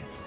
Beckons.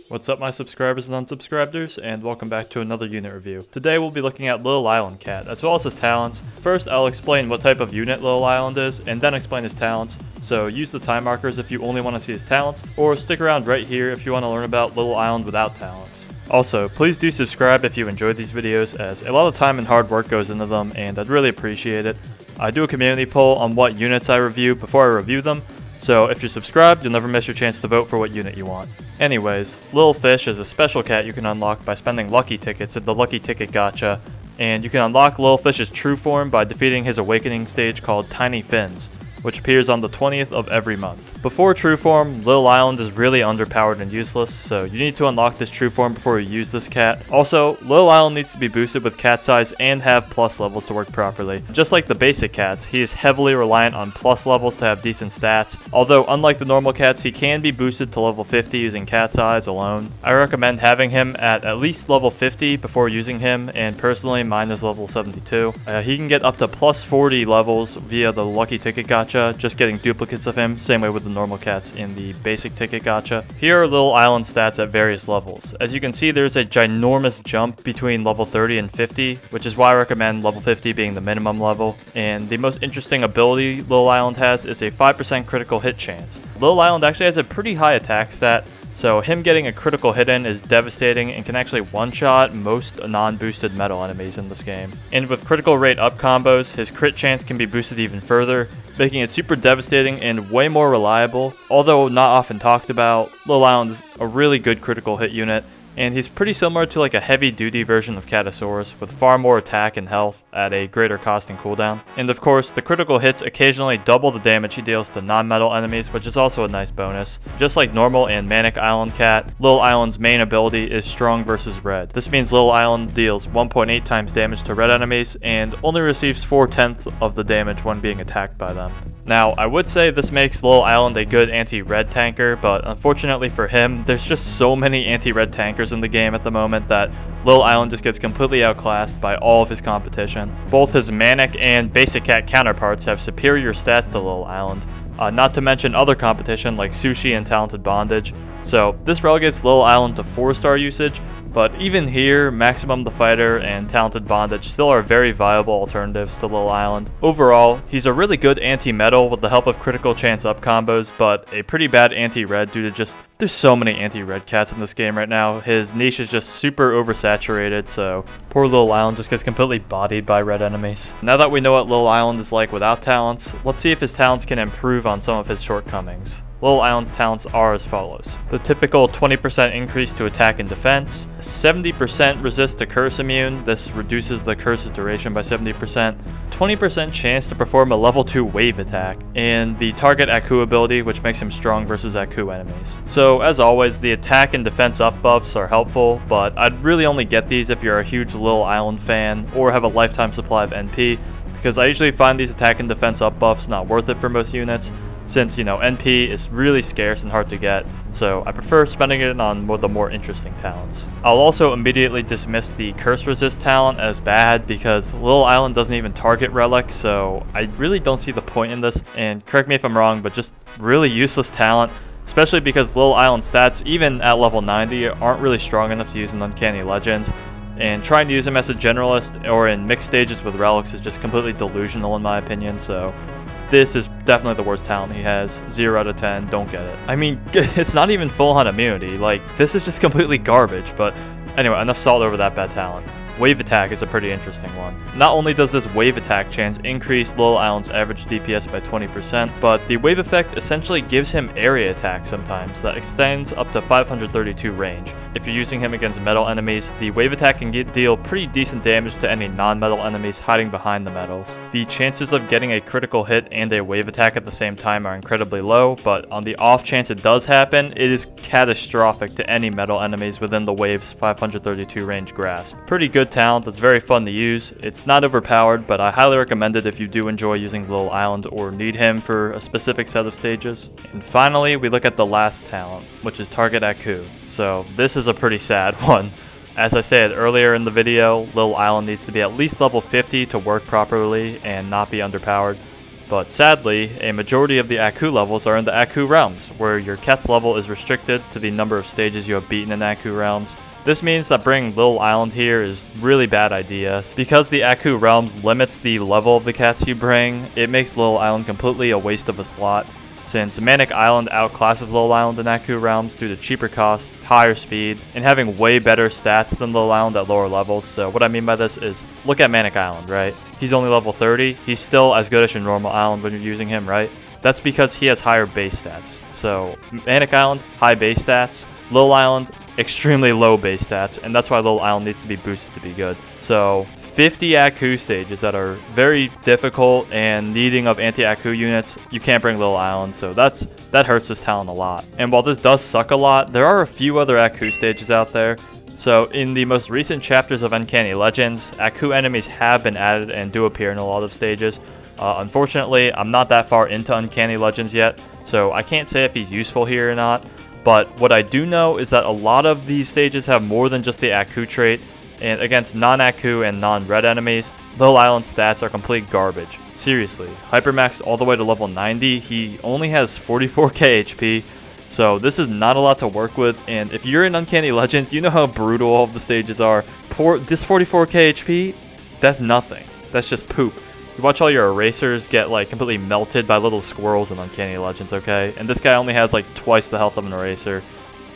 What's up my subscribers and unsubscribers, and welcome back to another unit review. Today we'll be looking at Little Island Cat, as well as his talents. First I'll explain what type of unit Little Island is, and then explain his talents. So use the time markers if you only want to see his talents, or stick around right here if you want to learn about Little Island without talents. Also, please do subscribe if you enjoyed these videos, as a lot of time and hard work goes into them, and I'd really appreciate it. I do a community poll on what units I review before I review them, so if you're subscribed, you'll never miss your chance to vote for what unit you want. Anyways, Little Fish is a special cat you can unlock by spending lucky tickets at the Lucky Ticket Gacha, and you can unlock Little Fish's true form by defeating his awakening stage called Tiny Fins, which appears on the 20th of every month. Before true form, Little Island is really underpowered and useless, so you need to unlock this true form before you use this cat. Also, Little Island needs to be boosted with cat size and have plus levels to work properly. Just like the basic cats, he is heavily reliant on plus levels to have decent stats, although unlike the normal cats, he can be boosted to level 50 using cat size alone. I recommend having him at least level 50 before using him, and personally mine is level 72. He can get up to plus 40 levels via the Lucky Ticket Gacha, just getting duplicates of him, same way with the normal cats in the basic ticket gacha. Here are Little Island stats at various levels. As you can see, there's a ginormous jump between level 30 and 50, which is why I recommend level 50 being the minimum level. And the most interesting ability Little Island has is a 5% critical hit chance. Little Island actually has a pretty high attack stat, so him getting a critical hit in is devastating and can actually one-shot most non-boosted metal enemies in this game. And with critical rate up combos, his crit chance can be boosted even further, making it super devastating and way more reliable. Although not often talked about, Little Island is a really good critical hit unit, and he's pretty similar to like a heavy-duty version of Catasaurus, with far more attack and health at a greater cost and cooldown. And of course, the critical hits occasionally double the damage he deals to non-metal enemies, which is also a nice bonus. Just like normal and Manic Island Cat, Little Island's main ability is Strong versus Red. This means Little Island deals 1.8 times damage to red enemies, and only receives 4/10 of the damage when being attacked by them. Now, I would say this makes Little Island a good anti-red tanker, but unfortunately for him, there's just so many anti-red tankers in the game at the moment that Little Island just gets completely outclassed by all of his competition. Both his Manic and Basic Cat counterparts have superior stats to Little Island, not to mention other competition like Sushi and Talented Bondage, so this relegates Little Island to 4-star usage. But even here, Maximum the Fighter and Talented Bondage still are very viable alternatives to Little Island. Overall, he's a really good anti-metal with the help of critical chance up combos, but a pretty bad anti-red due to just, there's so many anti-red cats in this game right now. His niche is just super oversaturated, so poor Little Island just gets completely bodied by red enemies. Now that we know what Little Island is like without talents, let's see if his talents can improve on some of his shortcomings. Little Island's talents are as follows. The typical 20% increase to attack and defense, 70% resist to curse immune, this reduces the curse's duration by 70%, 20% chance to perform a level 2 wave attack, and the target Aku ability, which makes him strong versus Aku enemies. So as always, the attack and defense up buffs are helpful, but I'd really only get these if you're a huge Little Island fan or have a lifetime supply of NP, because I usually find these attack and defense up buffs not worth it for most units, since, you know, NP is really scarce and hard to get, so I prefer spending it on the more interesting talents. I'll also immediately dismiss the Curse Resist talent as bad because Little Island doesn't even target Relic, so I really don't see the point in this, and correct me if I'm wrong, but just really useless talent, especially because Little Island stats, even at level 90, aren't really strong enough to use in Uncanny Legends, and trying to use him as a generalist or in mixed stages with relics is just completely delusional in my opinion, so this is definitely the worst talent he has. 0 out of 10, don't get it. I mean, it's not even full on immunity, like, this is just completely garbage, but anyway, enough salt over that bad talent. Wave Attack is a pretty interesting one. Not only does this Wave Attack chance increase Little Island's average DPS by 20%, but the Wave Effect essentially gives him area attack sometimes that extends up to 532 range. If you're using him against metal enemies, the Wave Attack can deal pretty decent damage to any non-metal enemies hiding behind the metals. The chances of getting a critical hit and a Wave Attack at the same time are incredibly low, but on the off chance it does happen, it is catastrophic to any metal enemies within the wave's 532 range grasp. Pretty good talent that's very fun to use. It's not overpowered, but I highly recommend it if you do enjoy using Little Island or need him for a specific set of stages. And finally, we look at the last talent, which is Target Aku. So this is a pretty sad one. As I said earlier in the video, Little Island needs to be at least level 50 to work properly and not be underpowered. But sadly, a majority of the Aku levels are in the Aku realms, where your cat's level is restricted to the number of stages you have beaten in Aku realms. This means that bringing Little Island here is really bad idea. Because the Aku realms limits the level of the cats you bring, it makes Little Island completely a waste of a slot, since Manic Island outclasses Little Island in Aku realms due to cheaper cost, higher speed, and having way better stats than Little Island at lower levels. So what I mean by this is, look at Manic Island, right? He's only level 30, he's still as good as your normal island when you're using him, right? That's because he has higher base stats. So Manic Island, high base stats, Little Island, extremely low base stats, and that's why Little Island needs to be boosted to be good. So 50 Aku stages that are very difficult and needing of anti-Aku units, you can't bring Little Island, so that hurts this talent a lot. And while this does suck a lot, there are a few other Aku stages out there. So in the most recent chapters of Uncanny Legends, Aku enemies have been added and do appear in a lot of stages. Unfortunately, I'm not that far into Uncanny Legends yet, so I can't say if he's useful here or not. But what I do know is that a lot of these stages have more than just the Aku trait, and against non-Aku and non-red enemies, Little Island stats are complete garbage. Seriously, Hypermax all the way to level 90, he only has 44k HP, so this is not a lot to work with, and if you're in Uncanny Legends, you know how brutal all of the stages are. This 44k HP, that's nothing. That's just poop. You watch all your erasers get like completely melted by little squirrels in Uncanny Legends, okay? And this guy only has like twice the health of an eraser.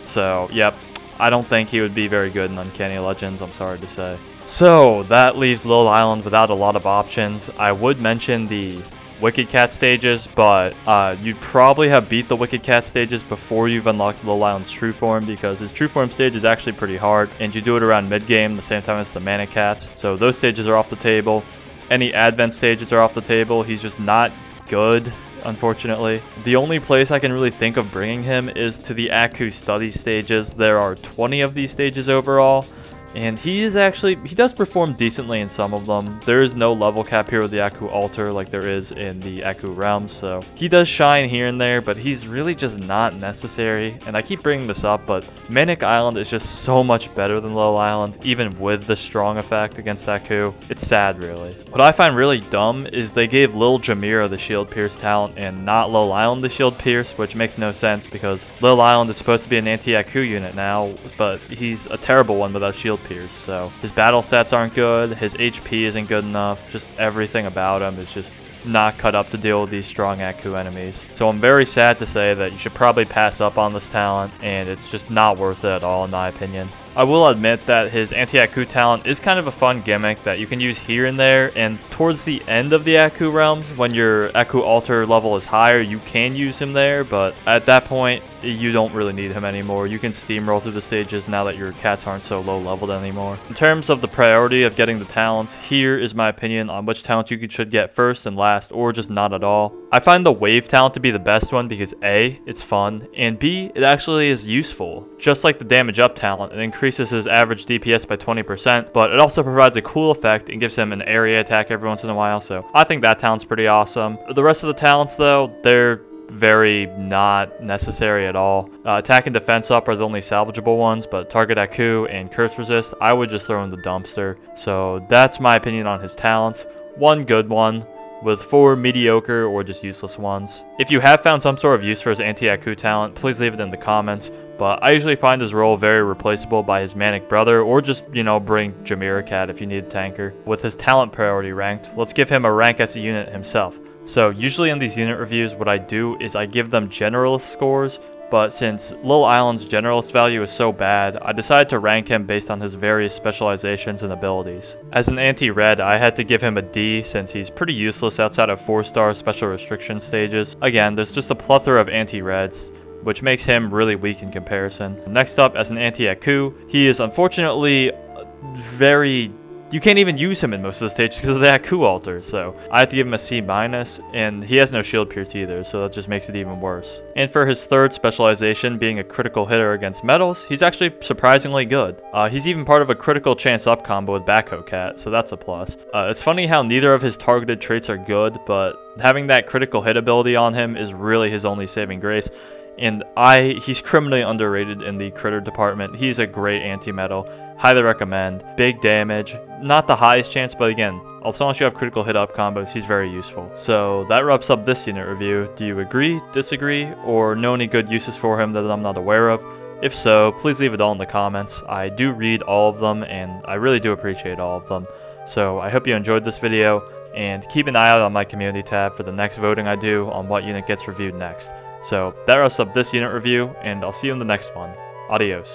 So, yep, I don't think he would be very good in Uncanny Legends, I'm sorry to say. So, that leaves Little Island without a lot of options. I would mention the Wicked Cat stages, but you'd probably have beat the Wicked Cat stages before you've unlocked Little Island's True Form, because his True Form stage is actually pretty hard, and you do it around mid-game the same time as the Manic Cats, so those stages are off the table. Any Advent stages are off the table. He's just not good, unfortunately. The only place I can really think of bringing him is to the Aku study stages. There are 20 of these stages overall, and he does perform decently in some of them. There is no level cap here with the Aku altar like there is in the Aku realms, so he does shine here and there, but he's really just not necessary. And I keep bringing this up, but Manic Island is just so much better than Little Island, even with the strong effect against Aku. It's sad, really. What I find really dumb is they gave Lil Jamira the Shield Pierce talent and not Little Island the Shield Pierce, which makes no sense because Little Island is supposed to be an anti-Aku unit now, but he's a terrible one without Shield Pierce. So his battle stats aren't good, his HP isn't good enough, just everything about him is just not cut up to deal with these strong Aku enemies. So I'm very sad to say that you should probably pass up on this talent, and it's just not worth it at all in my opinion. I will admit that his anti-Aku talent is kind of a fun gimmick that you can use here and there, and towards the end of the Aku realms, when your Aku altar level is higher, you can use him there, but at that point, you don't really need him anymore. You can steamroll through the stages now that your cats aren't so low leveled anymore. In terms of the priority of getting the talents, here is my opinion on which talents you should get first and last, or just not at all. I find the wave talent to be the best one because A, it's fun, and B, it actually is useful. Just like the damage up talent, it increases his average DPS by 20%, but it also provides a cool effect and gives him an area attack every once in a while, so I think that talent's pretty awesome. The rest of the talents though, they're very not necessary at all. Attack and defense up are the only salvageable ones, but target Aku and curse resist, I would just throw in the dumpster. So that's my opinion on his talents. One good one, with 4 mediocre or just useless ones. If you have found some sort of use for his anti-Aku talent, please leave it in the comments. But I usually find his role very replaceable by his Manic brother, or just, bring Jamira Cat if you need a tanker. With his talent priority ranked, let's give him a rank as a unit himself. So usually in these unit reviews, what I do is I give them generalist scores, but since Little Island's generalist value is so bad, I decided to rank him based on his various specializations and abilities. As an anti-red, I had to give him a D since he's pretty useless outside of 4-star special restriction stages. Again, there's just a plethora of anti-reds, which makes him really weak in comparison. Next up, as an anti-Aku, he is unfortunately you can't even use him in most of the stages because of the Aku altar, so I have to give him a C-, and he has no shield pierce either, so that just makes it even worse. And for his third specialization, being a critical hitter against metals, he's actually surprisingly good. He's even part of a critical chance up combo with Backhoe Cat, so that's a plus. It's funny how neither of his targeted traits are good, but having that critical hit ability on him is really his only saving grace. And he's criminally underrated in the critter department. He's a great anti-metal. Highly recommend. Big damage. Not the highest chance, but again, as long as you have critical hit up combos, he's very useful. So that wraps up this unit review. Do you agree, disagree, or know any good uses for him that I'm not aware of? If so, please leave it all in the comments. I do read all of them, and I really do appreciate all of them. So I hope you enjoyed this video, and keep an eye out on my community tab for the next voting I do on what unit gets reviewed next. So that wraps up this unit review, and I'll see you in the next one. Adios.